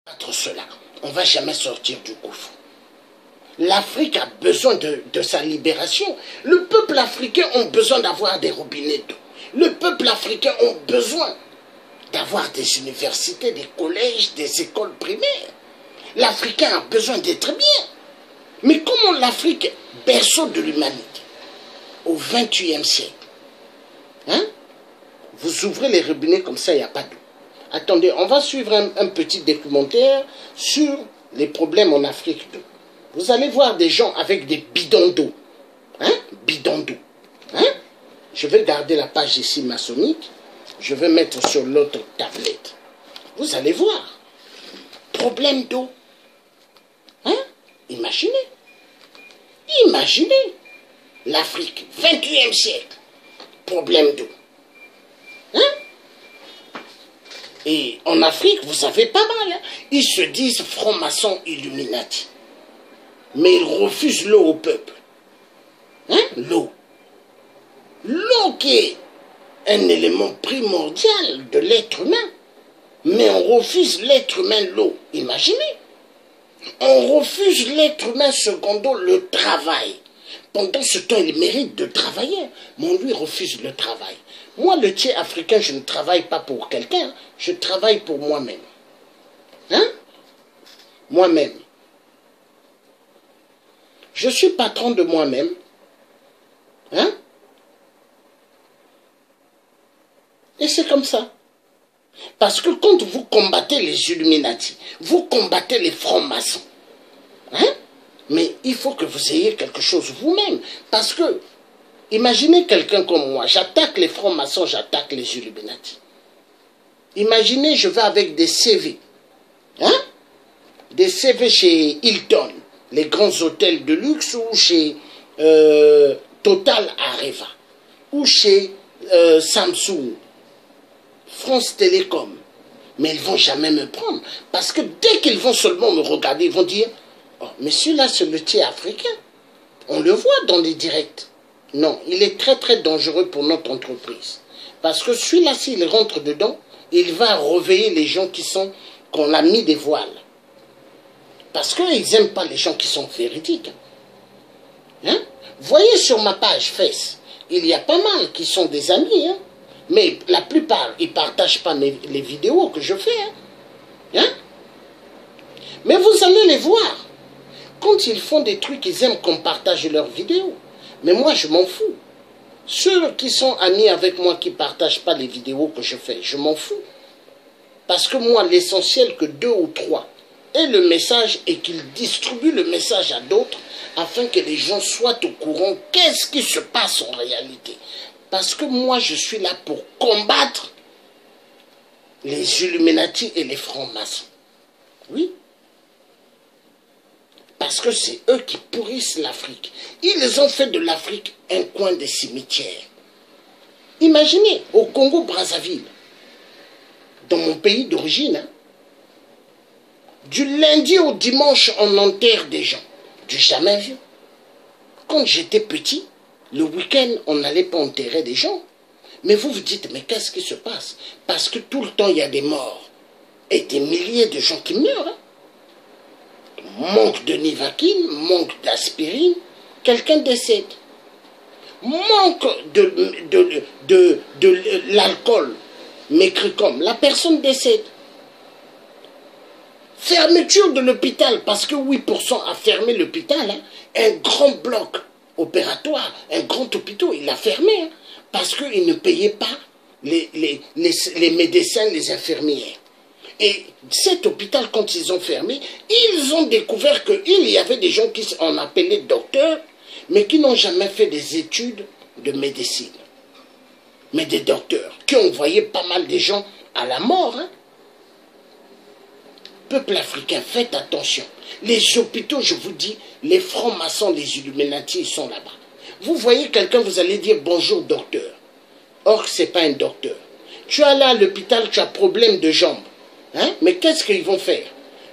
Contre cela, on ne va jamais sortir du gouffre. L'Afrique a besoin de sa libération. Le peuple africain a besoin d'avoir des robinets d'eau. Le peuple africain a besoin d'avoir des universités, des collèges, des écoles primaires. L'Africain a besoin d'être bien. Mais comment l'Afrique, berceau de l'humanité, au XXIe siècle, hein? Vous ouvrez les robinets comme ça, il n'y a pas d'eau. Attendez, on va suivre un petit documentaire sur les problèmes en Afrique d'eau. Vous allez voir des gens avec des bidons d'eau. Hein? Bidons d'eau. Hein? Je vais garder la page ici maçonnique. Je vais mettre sur l'autre tablette. Vous allez voir. Problème d'eau. Hein? Imaginez. Imaginez. L'Afrique, 21e siècle. Problème d'eau. Hein? Et en Afrique, vous savez pas mal. Hein? Ils se disent francs-maçons Illuminati. Mais ils refusent l'eau au peuple. Hein? L'eau. L'eau qui est un élément primordial de l'être humain. Mais on refuse l'être humain l'eau. Imaginez. On refuse l'être humain secondo le travail. Pendant ce temps, il mérite de travailler. Mais on lui refuse le travail. Moi, le tiers africain, je ne travaille pas pour quelqu'un. Je travaille pour moi-même. Hein? Moi-même. Je suis patron de moi-même. Hein? Et c'est comme ça. Parce que quand vous combattez les Illuminati, vous combattez les francs-maçons. Hein? Mais il faut que vous ayez quelque chose vous-même. Parce que, imaginez quelqu'un comme moi, j'attaque les francs-maçons, j'attaque les Illuminati. Imaginez, je vais avec des CV. Hein? Des CV chez Hilton, les grands hôtels de luxe, ou chez Total Areva, ou chez Samsung, France Télécom. Mais ils ne vont jamais me prendre. Parce que dès qu'ils vont seulement me regarder, ils vont dire « Oh, mais celui-là, c'est le tiers africain. » On le voit dans les directs. Non, il est très très dangereux pour notre entreprise. Parce que celui-là, s'il rentre dedans, il va réveiller les gens qu'on a mis des voiles. Parce qu'ils n'aiment pas les gens qui sont véridiques. Hein? Voyez sur ma page Face, il y a pas mal qui sont des amis. Hein? Mais la plupart, ils ne partagent pas les vidéos que je fais. Hein? Hein? Mais vous allez les voir. Quand ils font des trucs, ils aiment qu'on partage leurs vidéos. Mais moi, je m'en fous. Ceux qui sont amis avec moi, qui ne partagent pas les vidéos que je fais, je m'en fous. Parce que moi, l'essentiel que 2 ou 3 aient le message et qu'ils distribuent le message à d'autres afin que les gens soient au courant qu'est-ce qui se passe en réalité. Parce que moi, je suis là pour combattre les Illuminati et les francs-maçons. Oui. Parce que c'est eux qui pourrissent l'Afrique. Ils ont fait de l'Afrique un coin des cimetières. Imaginez, au Congo-Brazzaville, dans mon pays d'origine, hein, du lundi au dimanche, on enterre des gens. Du jamais vu. Quand j'étais petit, le week-end, on n'allait pas enterrer des gens. Mais vous vous dites, mais qu'est-ce qui se passe? Parce que tout le temps, il y a des morts. Et des milliers de gens qui meurent. Hein. Manque de Nivaquine, manque d'aspirine, quelqu'un décède. Manque de l'alcool, mécricom, la personne décède. Fermeture de l'hôpital, parce que 8% a fermé l'hôpital. Hein. Un grand bloc opératoire, un grand hôpital, il a fermé. Hein, parce qu'il ne payait pas les médecins, les infirmières. Et cet hôpital, quand ils ont fermé, ils ont découvert qu'il y avait des gens qui on appelait docteurs, mais qui n'ont jamais fait des études de médecine. Mais des docteurs qui ont envoyé pas mal de gens à la mort. Hein. Peuple africain, faites attention. Les hôpitaux, je vous dis, les francs-maçons, les Illuminati, ils sont là-bas. Vous voyez quelqu'un, vous allez dire bonjour docteur. Or, ce n'est pas un docteur. Tu es là à l'hôpital, tu as problème de jambes. Hein? Mais qu'est-ce qu'ils vont faire?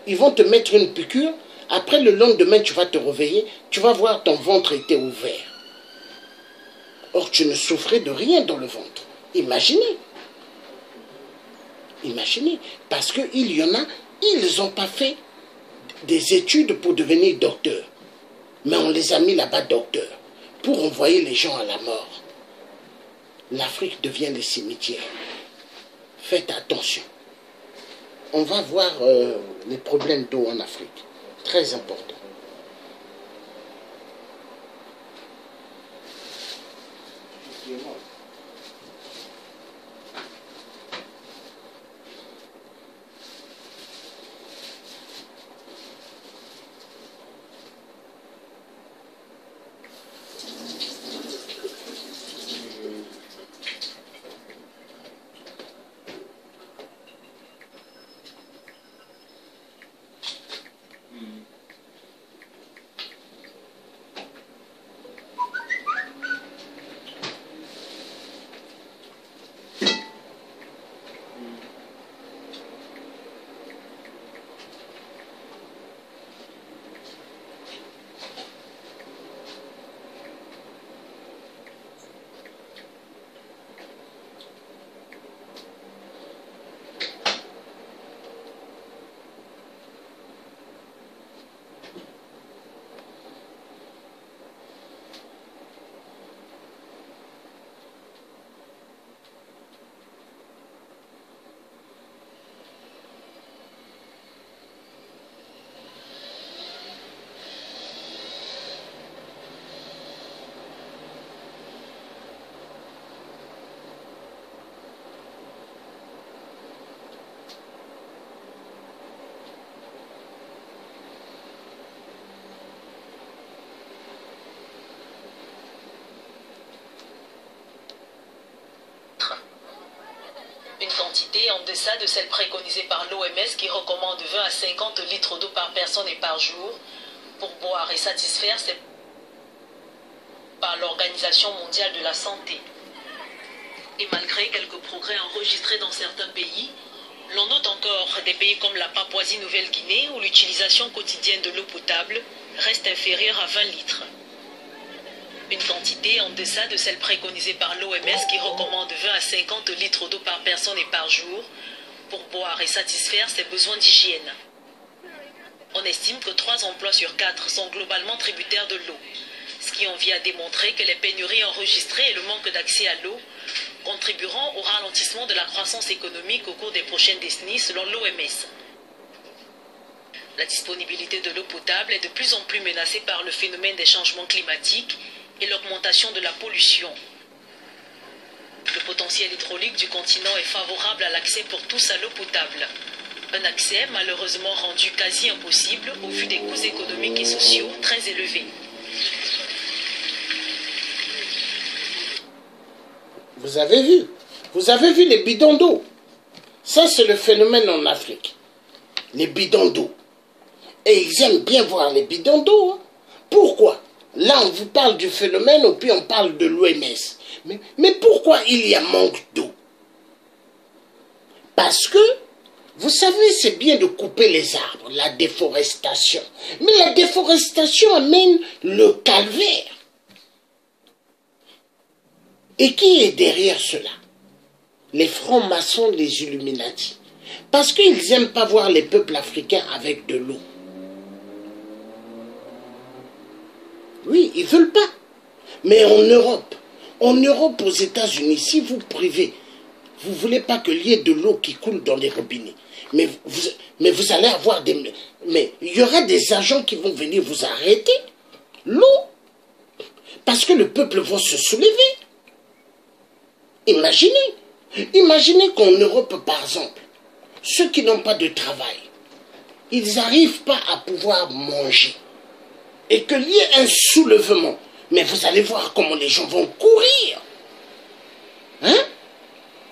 Ils vont te mettre une piqûre. Après, le lendemain, tu vas te réveiller. Tu vas voir ton ventre était ouvert. Or, tu ne souffrais de rien dans le ventre. Imaginez. Imaginez. Parce qu'il y en a Ils n'ont pas fait des études pour devenir docteurs. Mais on les a mis là-bas docteurs pour envoyer les gens à la mort. L'Afrique devient le cimetière. Faites attention. On va voir les problèmes d'eau en Afrique. Très important. Une quantité en deçà de celle préconisée par l'OMS qui recommande 20 à 50 litres d'eau par personne et par jour pour boire et satisfaire ses par l'Organisation mondiale de la santé. Et malgré quelques progrès enregistrés dans certains pays, l'on note encore des pays comme la Papouasie-Nouvelle-Guinée où l'utilisation quotidienne de l'eau potable reste inférieure à 20 litres. Une quantité en deçà de celle préconisée par l'OMS qui recommande 20 à 50 litres d'eau par personne et par jour pour boire et satisfaire ses besoins d'hygiène. On estime que 3 emplois sur 4 sont globalement tributaires de l'eau, ce qui en vient à démontrer que les pénuries enregistrées et le manque d'accès à l'eau contribueront au ralentissement de la croissance économique au cours des prochaines décennies selon l'OMS. La disponibilité de l'eau potable est de plus en plus menacée par le phénomène des changements climatiques et l'augmentation de la pollution. Le potentiel hydraulique du continent est favorable à l'accès pour tous à l'eau potable. Un accès malheureusement rendu quasi impossible au vu des coûts économiques et sociaux très élevés. Vous avez vu les bidons d'eau. Ça, c'est le phénomène en Afrique. Les bidons d'eau. Et ils aiment bien voir les bidons d'eau. Hein. Pourquoi? Là, on vous parle du phénomène, et puis on parle de l'OMS. Mais pourquoi il y a manque d'eau? Parce que, vous savez, c'est bien de couper les arbres, la déforestation. Mais la déforestation amène le calvaire. Et qui est derrière cela? Les francs-maçons, les Illuminati. Parce qu'ils n'aiment pas voir les peuples africains avec de l'eau. Oui, ils ne veulent pas. Mais en Europe, aux États-Unis, si vous privez, vous ne voulez pas qu'il y ait de l'eau qui coule dans les robinets. Mais vous allez avoir des... Mais il y aura des agents qui vont venir vous arrêter l'eau. Parce que le peuple va se soulever. Imaginez qu'en Europe, par exemple, ceux qui n'ont pas de travail, ils n'arrivent pas à pouvoir manger. Et qu'il y ait un soulèvement. Mais vous allez voir comment les gens vont courir. Hein?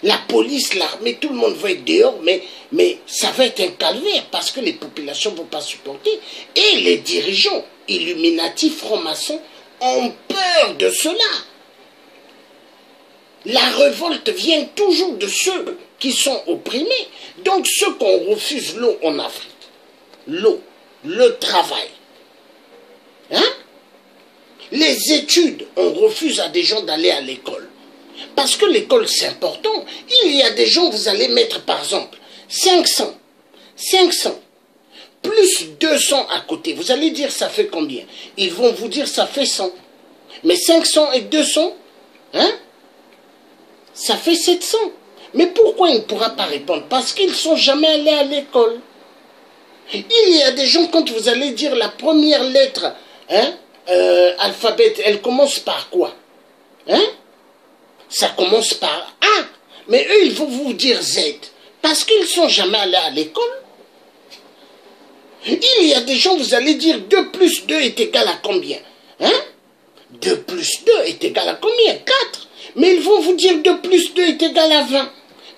La police, l'armée, tout le monde va être dehors, mais ça va être un calvaire parce que les populations ne vont pas supporter. Et les dirigeants, Illuminati, francs-maçons, ont peur de cela. La révolte vient toujours de ceux qui sont opprimés. Donc ceux qu'on refuse l'eau en Afrique, l'eau, le travail, hein? Les études, on refuse à des gens d'aller à l'école. Parce que l'école, c'est important. Il y a des gens, vous allez mettre par exemple 500 500. Plus 200 à côté. Vous allez dire ça fait combien? Ils vont vous dire ça fait 100. Mais 500 et 200, hein? Ça fait 700. Mais pourquoi il ne pourra pas répondre? Parce qu'ils ne sont jamais allés à l'école. Il y a des gens, quand vous allez dire la première lettre, hein, alphabet, elle commence par quoi? Hein? Ça commence par A. Mais eux, ils vont vous dire Z. Parce qu'ils ne sont jamais allés à l'école. Il y a des gens, vous allez dire 2 plus 2 est égal à combien? Hein? 2 plus 2 est égal à combien? 4. Mais ils vont vous dire 2 plus 2 est égal à 20.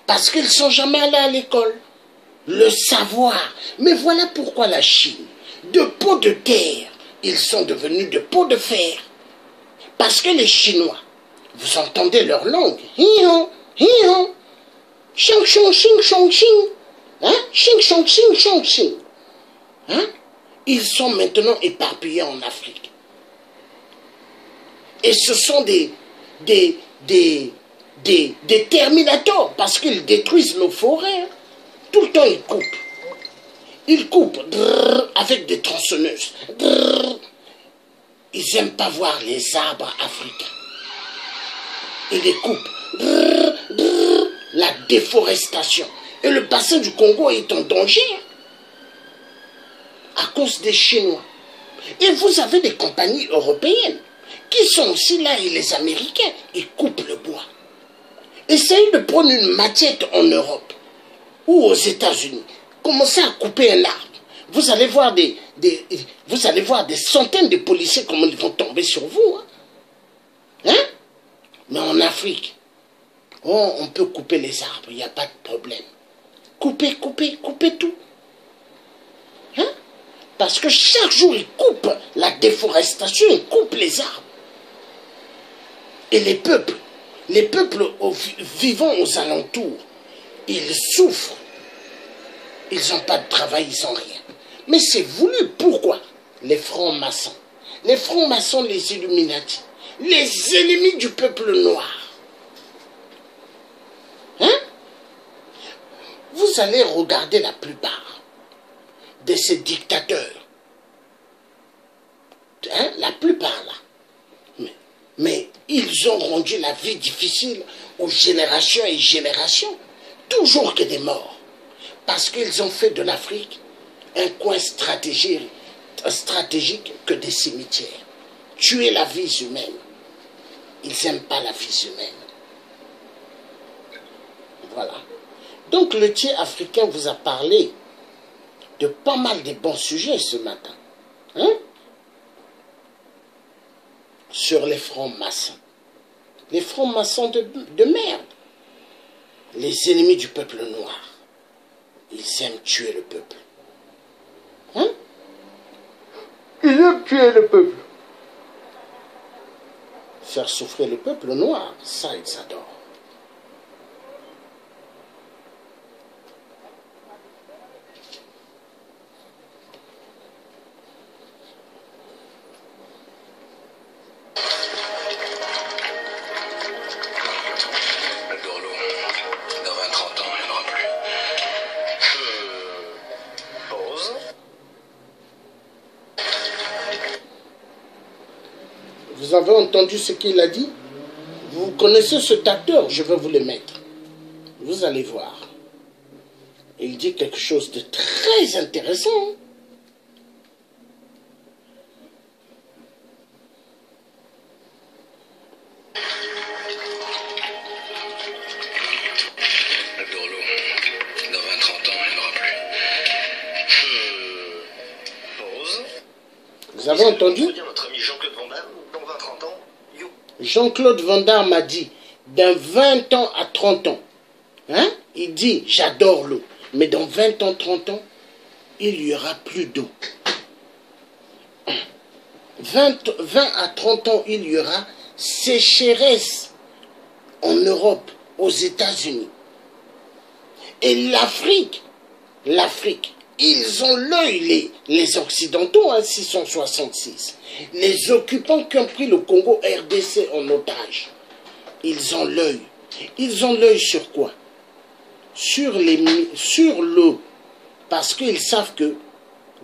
Parce qu'ils ne sont jamais allés à l'école. Le savoir. Mais voilà pourquoi la Chine, de pot de terre, ils sont devenus de pot de fer. Parce que les Chinois, vous entendez leur langue. Hi-hon, hi-hon. Shang shong xing shong xing. Hein? Xing shong xing shong xing. Hein? Ils sont maintenant éparpillés en Afrique. Et ce sont des terminators parce qu'ils détruisent nos forêts. Tout le temps, ils coupent. Ils coupent drrr, avec des tronçonneuses. Drrr. Ils n'aiment pas voir les arbres africains. Ils les coupent. Drrr, drrr. La déforestation. Et le bassin du Congo est en danger à cause des Chinois. Et vous avez des compagnies européennes qui sont aussi là, et les Américains, ils coupent le bois. Essayez de prendre une machette en Europe ou aux États-Unis. Commencez à couper un arbre. Vous allez voir des centaines de policiers comment ils vont tomber sur vous. Hein? Mais en Afrique, oh, on peut couper les arbres, il n'y a pas de problème. Coupez, coupez, coupez tout. Hein? Parce que chaque jour, ils coupent la déforestation, ils coupent les arbres. Et les peuples vivant aux alentours, ils souffrent. Ils n'ont pas de travail, ils n'ont rien. Mais c'est voulu. Pourquoi? Les francs-maçons. Les francs-maçons, les Illuminati. Les ennemis du peuple noir. Hein? Vous allez regarder la plupart de ces dictateurs. Hein? La plupart, là. Mais ils ont rendu la vie difficile aux générations et générations. Toujours que des morts. Parce qu'ils ont fait de l'Afrique un coin stratégique que des cimetières. Tuer la vie humaine. Ils n'aiment pas la vie humaine. Voilà. Donc le Thier africain vous a parlé de pas mal de bons sujets ce matin. Hein? Sur les francs-maçons. Les francs-maçons de merde. Les ennemis du peuple noir. Ils aiment tuer le peuple. Hein? Ils aiment tuer le peuple. Faire souffrir le peuple noir, ça ils adorent. Vous avez entendu ce qu'il a dit? Vous connaissez cet acteur? Je vais vous le mettre. Vous allez voir. Il dit quelque chose de très intéressant. Dans 20-30 ans, il n'y en aura plus. Pause. Vous avez entendu? Notre ami Jean-Claude Van Damme, dans 20-30 ans, you. Jean-Claude Van Damme a dit, dans 20 ans à 30 ans, hein? Il dit, j'adore l'eau, mais dans 20 ans, 30 ans, il n'y aura plus d'eau. 20 à 30 ans, il y aura sécheresse en Europe, aux États-Unis. Et l'Afrique, ils ont l'œil, les Occidentaux, hein, 666. Les occupants qui ont pris le Congo RDC en otage, ils ont l'œil. Ils ont l'œil sur quoi? Sur l'eau. Parce qu'ils savent que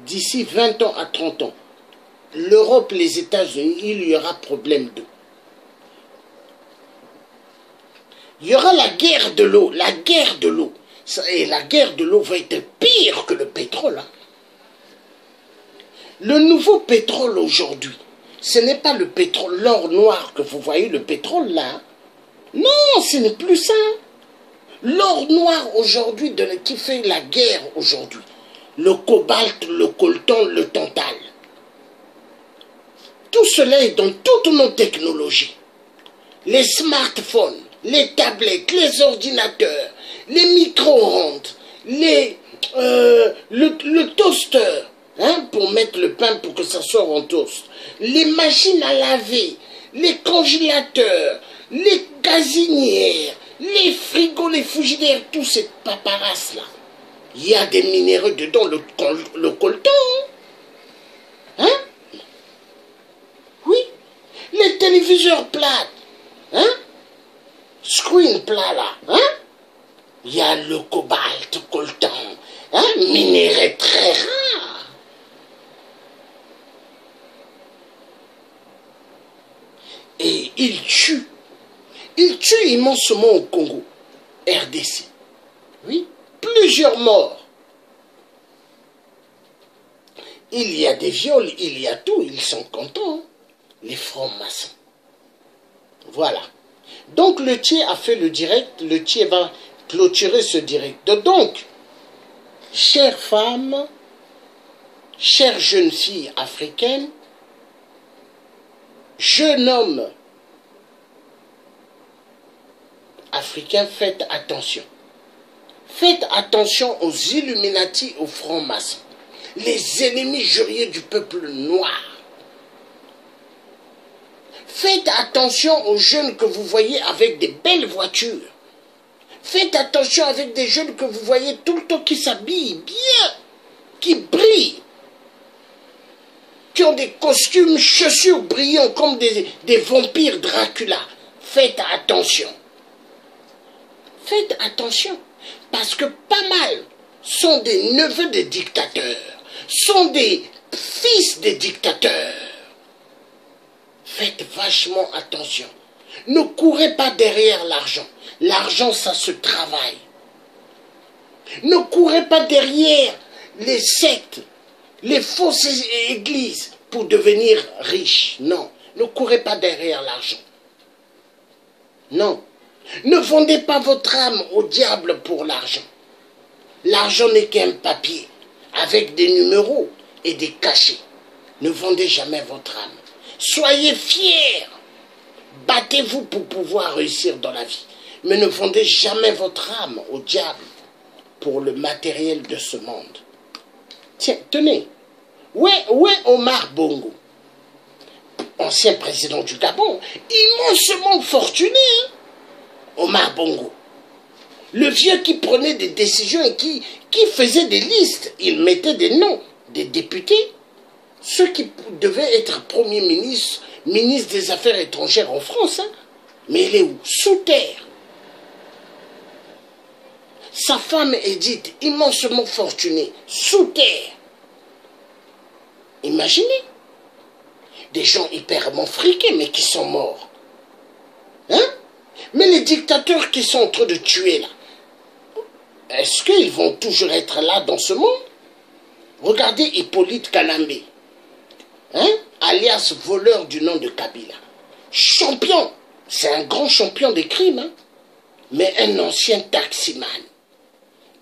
d'ici 20 ans à 30 ans, l'Europe, les États-Unis, il y aura problème d'eau. Il y aura la guerre de l'eau, la guerre de l'eau. Et la guerre de l'eau va être pire que le pétrole. Hein. Le nouveau pétrole aujourd'hui, ce n'est pas le pétrole, l'or noir que vous voyez, le pétrole là. Non, ce n'est plus ça. L'or noir aujourd'hui qui fait la guerre aujourd'hui. Le cobalt, le coltan, le tantal. Tout cela est dans toutes nos technologies. Les smartphones, les tablettes, les ordinateurs, les micro-ondes, le toaster, hein, pour mettre le pain pour que ça sorte en toast, les machines à laver, les congélateurs, les gazinières, les frigos, les frigidaires, tous ces paparasses-là. Il y a des minéraux dedans, le coltan. Hein? Oui. Les téléviseurs plats. Hein? Screen plat là. Hein? Il y a le cobalt, coltan. Hein? Minéraux très rares. Et il tue. Il tue immensément au Congo, RDC. Oui, plusieurs morts. Il y a des viols, il y a tout, ils sont contents, les francs-maçons. Voilà. Donc le Thier a fait le direct, le Thier va clôturer ce direct. Donc, chères femmes, chères jeunes filles africaines, jeunes hommes africains, faites attention. Faites attention aux Illuminati, aux francs-maçons, les ennemis juriers du peuple noir. Faites attention aux jeunes que vous voyez avec des belles voitures. Faites attention avec des jeunes que vous voyez tout le temps qui s'habillent bien, qui brillent, qui ont des costumes, chaussures brillants comme des vampires Dracula. Faites attention. Faites attention, parce que pas mal sont des neveux des dictateurs, sont des fils des dictateurs. Faites vachement attention. Ne courez pas derrière l'argent. L'argent, ça se travaille. Ne courez pas derrière les sectes, les fausses églises pour devenir riche. Non, ne courez pas derrière l'argent. Non. Ne vendez pas votre âme au diable pour l'argent. L'argent n'est qu'un papier avec des numéros et des cachets. Ne vendez jamais votre âme. Soyez fiers. Battez-vous pour pouvoir réussir dans la vie. Mais ne vendez jamais votre âme au diable pour le matériel de ce monde. Tiens, tenez. Où est Omar Bongo, ancien président du Gabon, immensement fortuné, hein? Omar Bongo, le vieux qui prenait des décisions et qui faisait des listes, il mettait des noms des députés, ceux qui devaient être Premier ministre, ministre des Affaires étrangères en France, hein? Mais il est où? Sous terre. Sa femme Edith, immensement fortunée, sous terre. Imaginez, des gens hyperment friqués, mais qui sont morts. Hein? Mais les dictateurs qui sont en train de tuer là, est-ce qu'ils vont toujours être là dans ce monde? Regardez Hippolyte Kanambe, hein? Alias voleur du nom de Kabila. Champion, c'est un grand champion des crimes, hein? Mais un ancien taximan.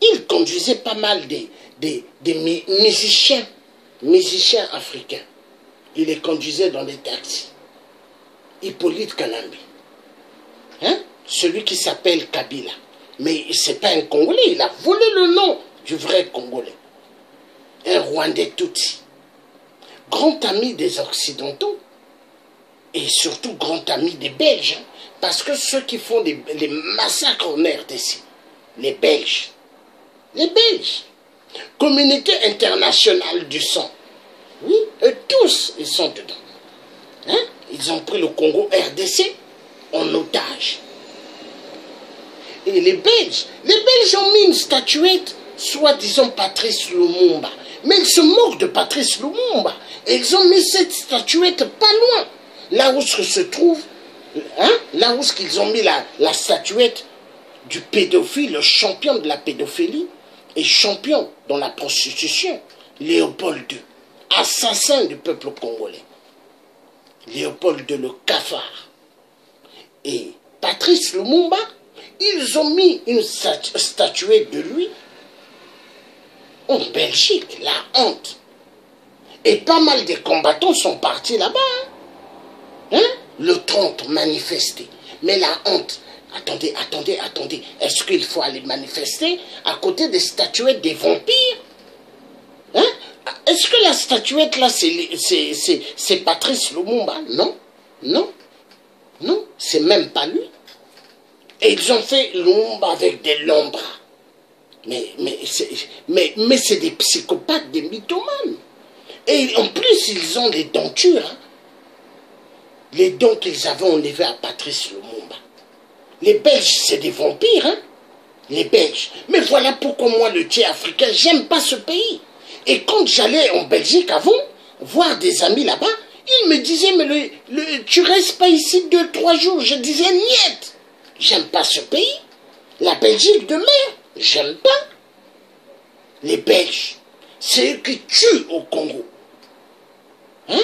Il conduisait pas mal des musiciens africains. Il les conduisait dans les taxis. Hippolyte Kanambe. Hein? Celui qui s'appelle Kabila. Mais ce n'est pas un Congolais, il a volé le nom du vrai Congolais. Un Rwandais Tutsi. Grand ami des Occidentaux et surtout grand ami des Belges. Hein? Parce que ceux qui font les massacres en RDC, les Belges. Les Belges. Communauté internationale du sang. Oui, eux tous, ils sont dedans. Hein? Ils ont pris le Congo RDC en otage. Et les Belges ont mis une statuette soi-disant Patrice Lumumba. Mais ils se moquent de Patrice Lumumba. Et ils ont mis cette statuette pas loin. Là où se trouve, hein, là où ils ont mis la statuette du pédophile, le champion de la pédophilie et champion dans la prostitution, Léopold II, assassin du peuple congolais. Léopold II, le cafard. Et Patrice Lumumba, ils ont mis une statuette de lui en Belgique, la honte. Et pas mal de combattants sont partis là-bas. Hein? Le 30, manifester. Mais la honte, attendez, est-ce qu'il faut aller manifester à côté des statuettes des vampires? Hein? Est-ce que la statuette là, c'est Patrice Lumumba? Non, non, non, c'est même pas lui. Et ils ont fait Lumumba avec des longs bras. Mais c'est des psychopathes, des mythomanes. Et en plus, ils ont des dentures. Hein? Les dents qu'ils avaient enlevées à Patrice Lumumba. Les Belges, c'est des vampires. Hein? Les Belges. Mais voilà pourquoi moi, le tiers africain, j'aime pas ce pays. Et quand j'allais en Belgique avant, voir des amis là-bas, ils me disaient, mais tu restes pas ici 2-3 jours. Je disais, niet. J'aime pas ce pays. La Belgique de mer, j'aime pas. Les Belges, c'est eux qui tuent au Congo. Hein?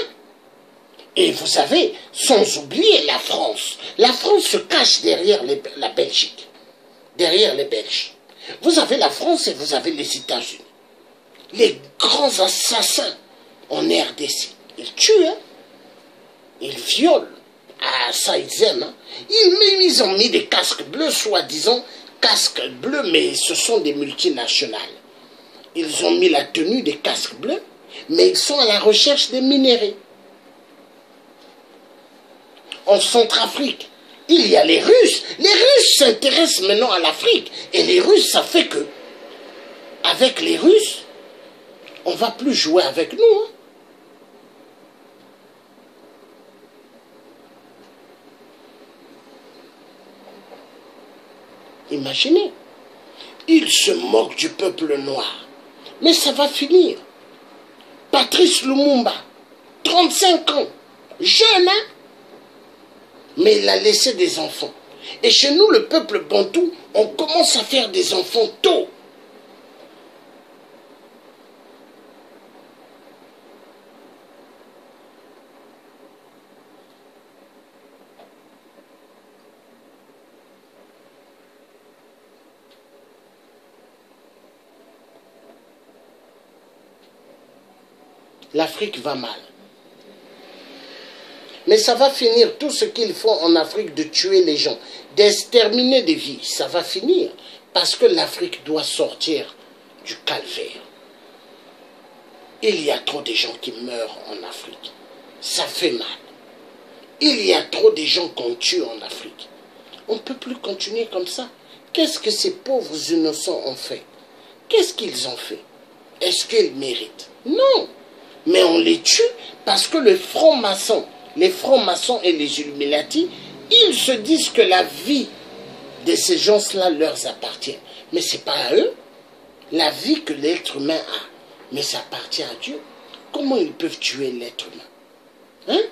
Et vous savez, sans oublier la France. La France se cache derrière la Belgique. Derrière les Belges. Vous avez la France et vous avez les États-Unis. Les grands assassins en RDC. Ils tuent, hein? Ils violent. Ah, ça, ils aiment. Hein? Ils ont mis des casques bleus, soi-disant casques bleus, mais ce sont des multinationales. Ils ont mis la tenue des casques bleus, mais ils sont à la recherche des minéraux. En Centrafrique, il y a les Russes. Les Russes s'intéressent maintenant à l'Afrique. Et les Russes, ça fait que, avec les Russes, on ne va plus jouer avec nous. Hein? Imaginez, ils se moquent du peuple noir. Mais ça va finir. Patrice Lumumba, 35 ans, jeune, hein? Mais il a laissé des enfants. Et chez nous, le peuple bantou, on commence à faire des enfants tôt. L'Afrique va mal. Mais ça va finir, tout ce qu'ils font en Afrique de tuer les gens, d'exterminer des vies, ça va finir. Parce que l'Afrique doit sortir du calvaire. Il y a trop de gens qui meurent en Afrique. Ça fait mal. Il y a trop de gens qu'on tue en Afrique. On ne peut plus continuer comme ça. Qu'est-ce que ces pauvres innocents ont fait? Qu'est-ce qu'ils ont fait? Est-ce qu'ils méritent? Non. Mais on les tue parce que les francs-maçons et les Illuminati, ils se disent que la vie de ces gens-là leur appartient. Mais ce n'est pas à eux. La vie que l'être humain a, mais ça appartient à Dieu. Comment ils peuvent tuer l'être humain? Hein?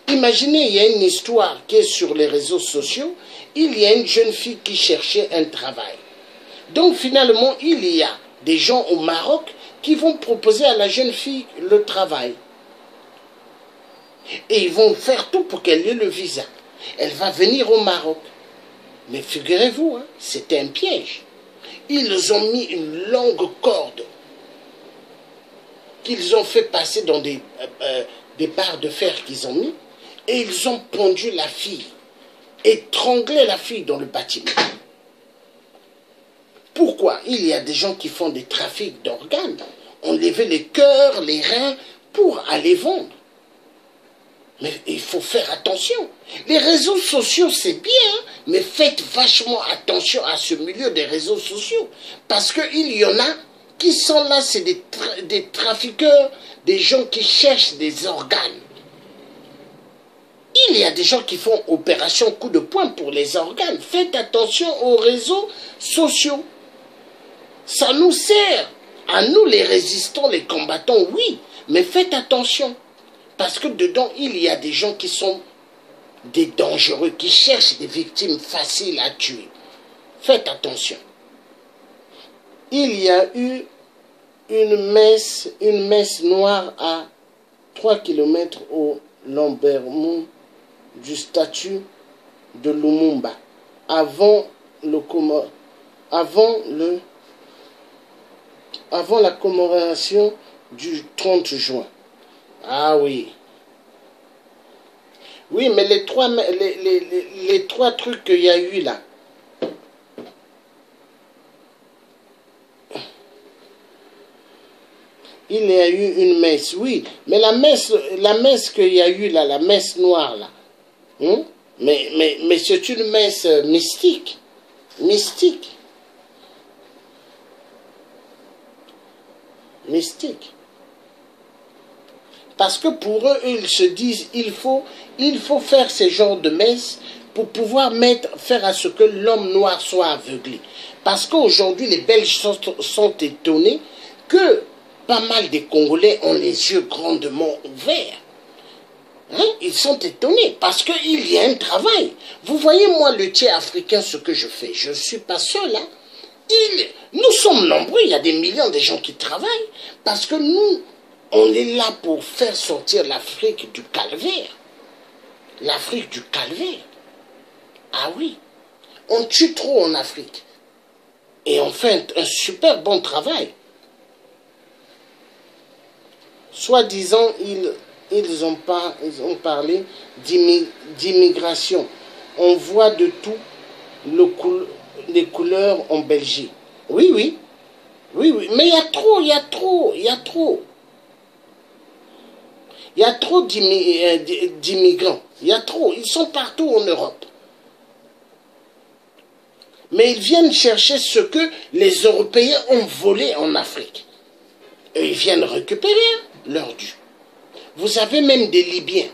Imaginez, il y a une histoire qui est sur les réseaux sociaux. Il y a une jeune fille qui cherchait un travail. Donc finalement, il y a des gens au Maroc qui vont proposer à la jeune fille le travail. Et ils vont faire tout pour qu'elle ait le visa. Elle va venir au Maroc. Mais figurez-vous, hein, c'était un piège. Ils ont mis une longue corde qu'ils ont fait passer dans des barres de fer qu'ils ont mis, et ils ont pendu la fille, étranglé la fille dans le bâtiment. Pourquoi? Il y a des gens qui font des trafics d'organes. Enlever les cœurs, les reins, pour aller vendre. Mais il faut faire attention. Les réseaux sociaux, c'est bien, mais faites vachement attention à ce milieu des réseaux sociaux. Parce qu'il y en a qui sont là, c'est des trafiqueurs, des gens qui cherchent des organes. Il y a des gens qui font opération coup de poing pour les organes. Faites attention aux réseaux sociaux. Ça nous sert. À nous, les résistants, les combattants, oui. Mais faites attention. Parce que dedans, il y a des gens qui sont des dangereux, qui cherchent des victimes faciles à tuer. Faites attention. Il y a eu une messe noire à 3 km au Lambermont du statut de Lumumba, avant la commémoration du 30 juin. Ah oui. Oui, mais les trois trucs qu'il y a eu là. Il y a eu une messe, oui. Mais la messe qu'il y a eu là, la messe noire là. Mais c'est une messe mystique. Mystique. Mystique. Parce que pour eux, ils se disent, il faut faire ce genre de messe pour pouvoir faire à ce que l'homme noir soit aveuglé. Parce qu'aujourd'hui, les Belges sont étonnés que pas mal des Congolais ont les yeux grandement ouverts. Hein? Ils sont étonnés parce qu'il y a un travail. Vous voyez, moi, le tiers africain, ce que je fais, je ne suis pas seul. Hein? Nous sommes nombreux, il y a des millions de gens qui travaillent parce que nous, on est là pour faire sortir l'Afrique du calvaire. L'Afrique du calvaire. Ah oui. On tue trop en Afrique. Et on fait un super bon travail. Soi-disant, ils ont parlé d'immigration. On voit de tout les couleurs en Belgique. Oui, oui. Oui, oui. Mais il y a trop. Il y a trop d'immigrants. Il y a trop. Ils sont partout en Europe. Mais ils viennent chercher ce que les Européens ont volé en Afrique. Et ils viennent récupérer leur dû. Vous avez même des Libyens.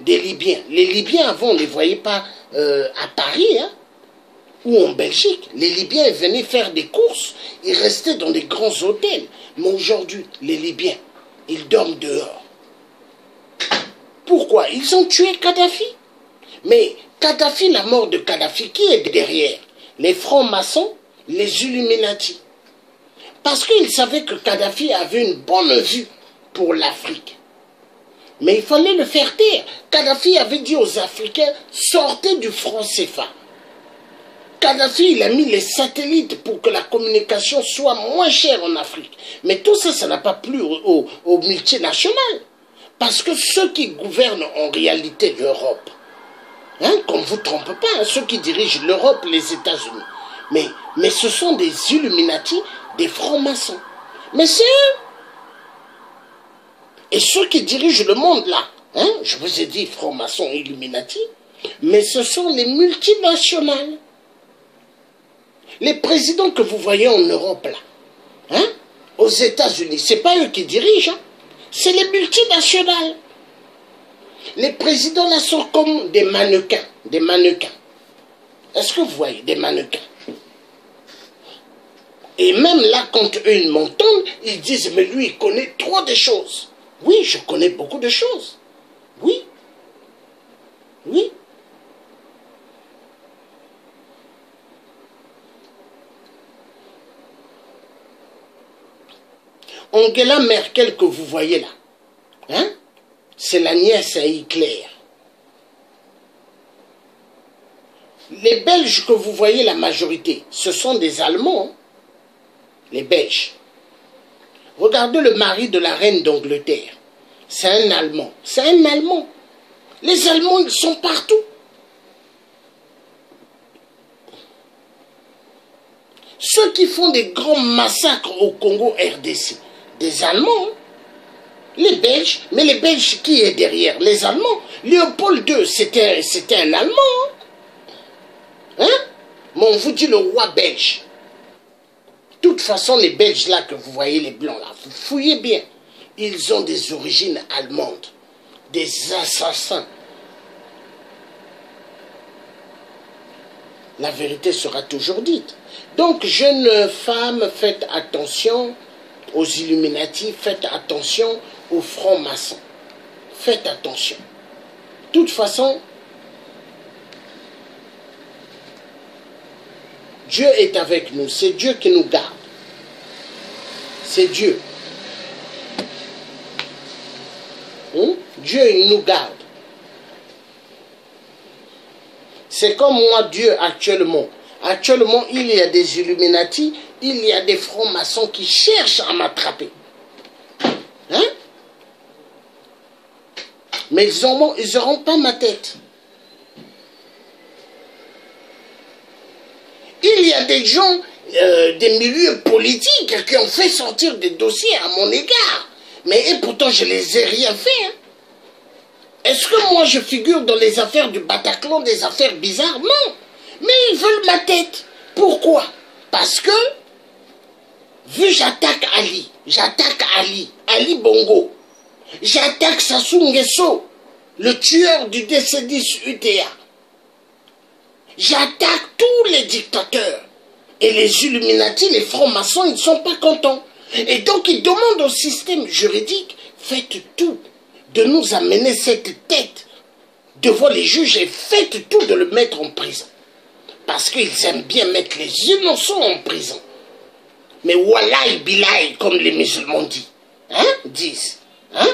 Les Libyens, avant, on ne les voyait pas à Paris, hein, ou en Belgique. Les Libyens venaient faire des courses. Ils restaient dans des grands hôtels. Mais aujourd'hui, les Libyens, ils dorment dehors. Pourquoi? Ils ont tué Kadhafi. Mais Kadhafi, la mort de Kadhafi, qui est derrière? Les francs-maçons, les Illuminati. Parce qu'ils savaient que Kadhafi avait une bonne vue pour l'Afrique. Mais il fallait le faire taire. Kadhafi avait dit aux Africains, sortez du franc CFA. Kadhafi, il a mis les satellites pour que la communication soit moins chère en Afrique. Mais tout ça, ça n'a pas plu aux multinationales. Parce que ceux qui gouvernent en réalité l'Europe, hein, qu'on ne vous trompe pas, hein, ceux qui dirigent l'Europe, les États-Unis, mais ce sont des Illuminati, des francs-maçons. Mais c'est eux. Et ceux qui dirigent le monde là, hein, je vous ai dit francs-maçons, Illuminati, mais ce sont les multinationales. Les présidents que vous voyez en Europe là, hein, aux États-Unis, ce n'est pas eux qui dirigent, hein, c'est les multinationales. Les présidents là sont comme des mannequins, Est-ce que vous voyez des mannequins? Et même là, quand eux ils m'entendent, ils disent, mais lui, il connaît trop de choses. Oui, je connais beaucoup de choses. Oui. Oui. Angela Merkel que vous voyez là, hein, c'est la nièce à Hitler. Les Belges que vous voyez, la majorité, ce sont des Allemands, hein, les Belges. Regardez le mari de la reine d'Angleterre. C'est un Allemand. C'est un Allemand. Les Allemands, ils sont partout. Ceux qui font des grands massacres au Congo RDC, des Allemands, hein. Les Belges, mais les Belges qui est derrière? Les Allemands. Léopold II, c'était un Allemand. Hein? Mais on vous dit le roi belge. De toute façon, les Belges là que vous voyez, les Blancs là, vous fouillez bien. Ils ont des origines allemandes. Des assassins. la vérité sera toujours dite. Donc, jeunes femmes, faites attention aux Illuminati, faites attention aux francs-maçons. Faites attention. De toute façon, Dieu est avec nous. C'est Dieu qui nous garde. C'est Dieu. Dieu, il nous garde. C'est comme moi, Dieu, actuellement. Actuellement, il y a des Illuminati, il y a des francs-maçons qui cherchent à m'attraper. Hein? Mais ils n'auront pas ma tête. Il y a des gens, des milieux politiques qui ont fait sortir des dossiers à mon égard. Mais et pourtant, je ne les ai rien fait. Hein. Est-ce que moi, je figure dans les affaires du Bataclan, des affaires bizarres? Non. Mais ils veulent ma tête. Pourquoi? Parce que, vu j'attaque Ali Bongo, j'attaque Sassou Nguesso, le tueur du DC-10 UTA, j'attaque tous les dictateurs. Et les Illuminati, les francs-maçons, ils ne sont pas contents. Et donc, ils demandent au système juridique, faites tout de nous amener cette tête devant les juges et faites tout de le mettre en prison. Parce qu'ils aiment bien mettre les innocents en prison. Mais wallahi billahi, comme les musulmans disent. Hein?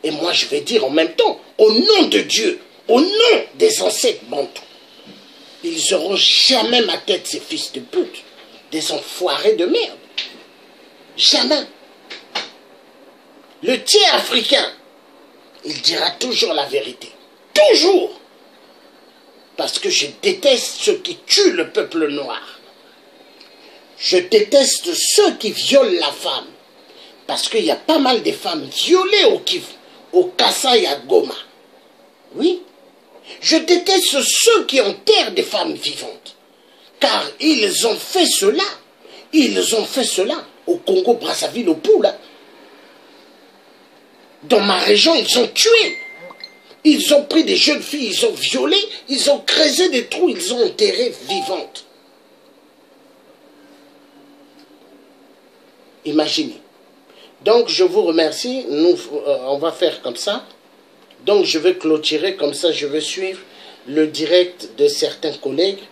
Et moi, je vais dire en même temps, au nom de Dieu, au nom des ancêtres bantous, ils n'auront jamais ma tête, ces fils de pute, des enfoirés de merde. Jamais. Le tiers africain, il dira toujours la vérité. Toujours. Parce que je déteste ceux qui tuent le peuple noir. Je déteste ceux qui violent la femme. Parce qu'il y a pas mal de femmes violées au Kivu, au Kassai et à Goma. Oui. Je déteste ceux qui enterrent des femmes vivantes. Car ils ont fait cela. Ils ont fait cela au Congo, Brazzaville, au Poula. Dans ma région, ils ont tué. Ils ont pris des jeunes filles, ils ont violé, ils ont creusé des trous, ils ont enterré vivantes. Imaginez. Donc, je vous remercie. Nous, on va faire comme ça. Donc, je vais clôturer comme ça. Je vais suivre le direct de certains collègues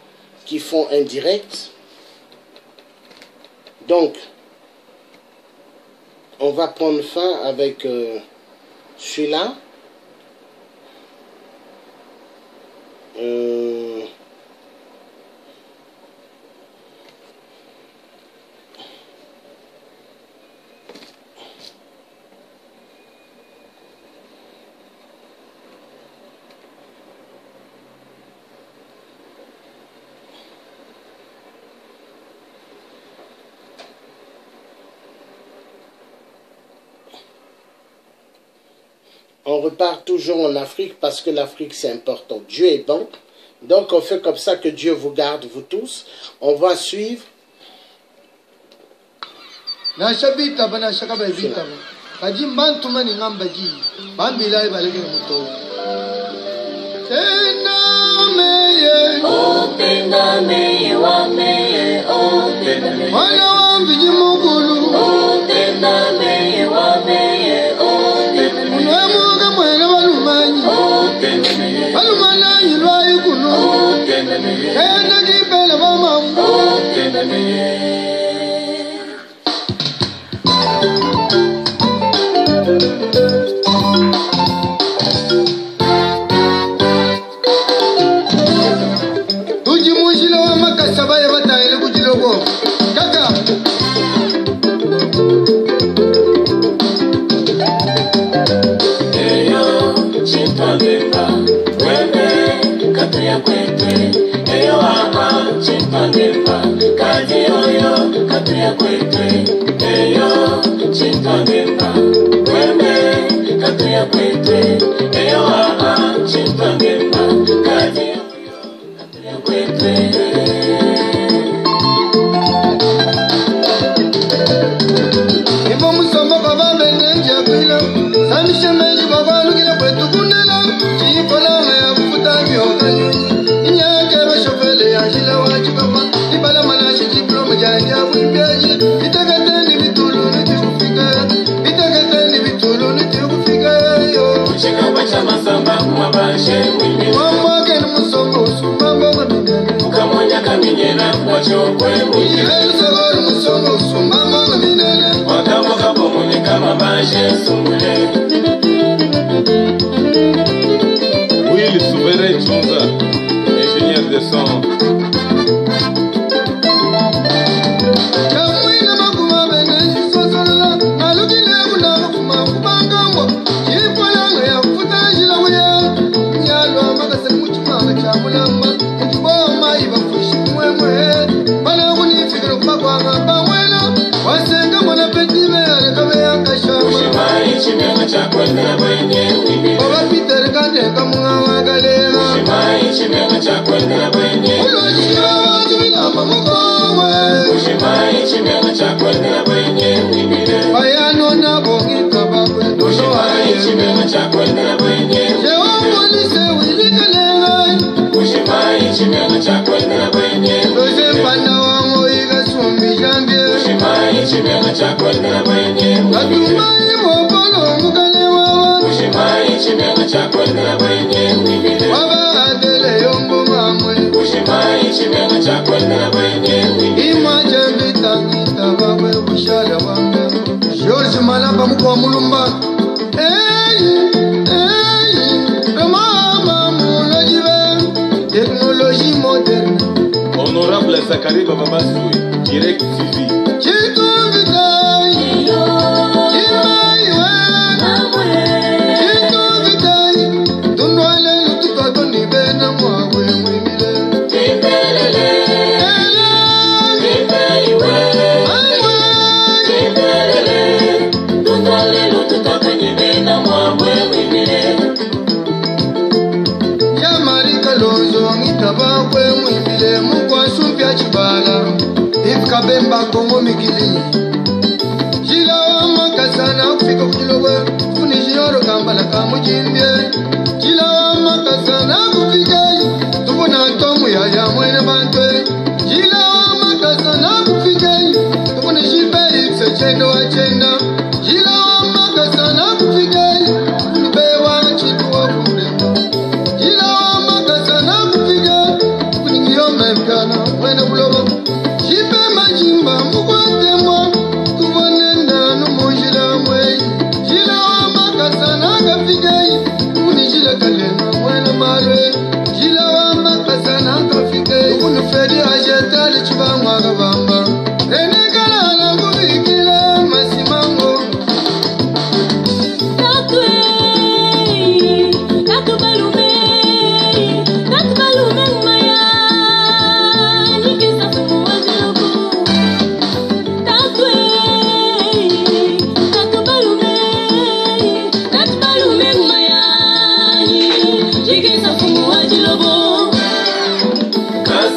qui font un direct. Donc, on va prendre fin avec celui-là. On repart toujours en Afrique parce que l'Afrique c'est important. Dieu est bon. Donc on fait comme ça, que Dieu vous garde, vous tous. On va suivre. Angela masamba mwabashe mwimile Wamwake ni musongo sumambo mabinene Ukamonya kaminyera wachokwe mwimile Sogori musongo sumambo mabinene Wakamo kabomone kama bashe sumule Will Souverain Chonza, ingénieur de son. Kamuina makuma bene sosolola Nalukile kuna kuma kubangambo Chipolanga ya kutajila wea Nyalwa makasani muchimanga chamulamba Mkiboma iba fushi mwemwe Bala unifikiro kubakwanga bawela Wasenga mwana petime alekabe yankashama Ushimai chimema chakwenda mwenye mwimile Baba Peter kandeka mwa wagalera Ushimai chimema chakwenda mwenye Ulojira watu bilamba mkowe Ushimai chimema chakwenda mwenye mwimile Bayano na bongi kabakwe Ushimai chimema chakwenda mwenye Jewapolise wilikalengai Ushimai chimema chakwenda mwenye Loze mpanda wango iga sumbi jambye Ushimai chimema chakwenda mwenye Katumai mokolo mukale wawa Ushimai chimema chakwenda mwenye mwimile Waba adele yombo mamwe Ushimai chimema chakwenda mwenye mwimile Ima jambi tangita bakwe bushala wange George Malamba mukwa mulumba Mama mulojive Technologie moderne Honorable Zachary Bababasou, Direct TV. Chitu vitai Chimaiwe Chitu vitai Tunwale lutukato ni bena mwawe mwimile Timbelele Ele Timbeiwe Aiwe Timbelele Tutale lututaka nyibena mwabwe mwimile Ya marika lozo ngitaba kwe mwimile Mukwa sumpya chibala Ifka bemba kongo mikili Jila wa makasana kufika kujilowe Funi jiyoro kambala kamujimbye Jila wa makasana kufika Tubuna tomu ya mwene bantwe Jila wa makasana kufika Tubuna jibe ipse chendo wa chenda Jila wa makasana kufika Tubuna bewa chitu wa kurema Jila wa makasana kufika Tubuna ngiyome mkana mwene buloba Jibe majimba mukwate mwa Tubone nanu mujila mwe Jila wa makasana kafika Tubuna jila kalema mwene malwe Jila wa makasana kafika Tubuna fedi ajetali chibangwa kabamba Rene kalala kubikile masimango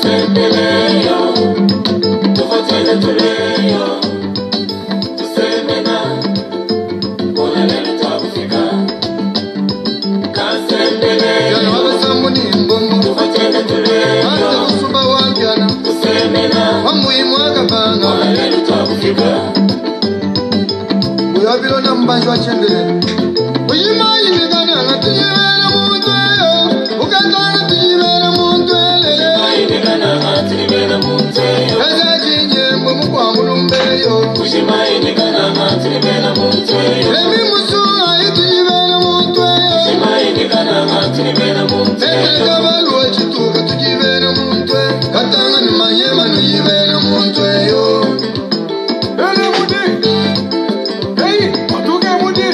Kasembeleyo Tufatele tuleyo Tusemena Kulelele tabufika Kasembeleyo Yana wabasambu ni mbongo Tufatele tuleyo Ase kusumba wampiana Tusemena Wamuimu akabanga Kulelele tabufika Uyabilo na mbanji wa chendele Uyima imegana nga tijibele muntu eyo Ukatana tijibele muntu elele Ushimai hatiribena munteyo Kaza jinje mbo mukwa mulumbeyo Ushimai hatiribena munteyo Remi musunga itijibele muntu eyo Ushimai hatiribena munteyo Eteka baluwa chituka tujibele muntu eyo Katanga ni manyema nujibele muntu eyo Ele Mudi! Ei, Matuga Mudi!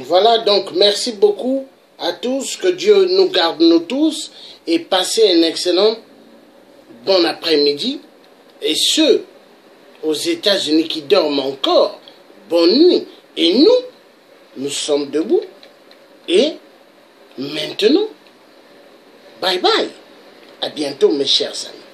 Voilà, donc merci beaucoup à tous. Que Dieu nous garde, nous tous. Et passez un excellent bon après-midi. Et ceux aux États-Unis qui dorment encore, bonne nuit. Et nous sommes debout. Et maintenant, bye bye. À bientôt mes chers amis.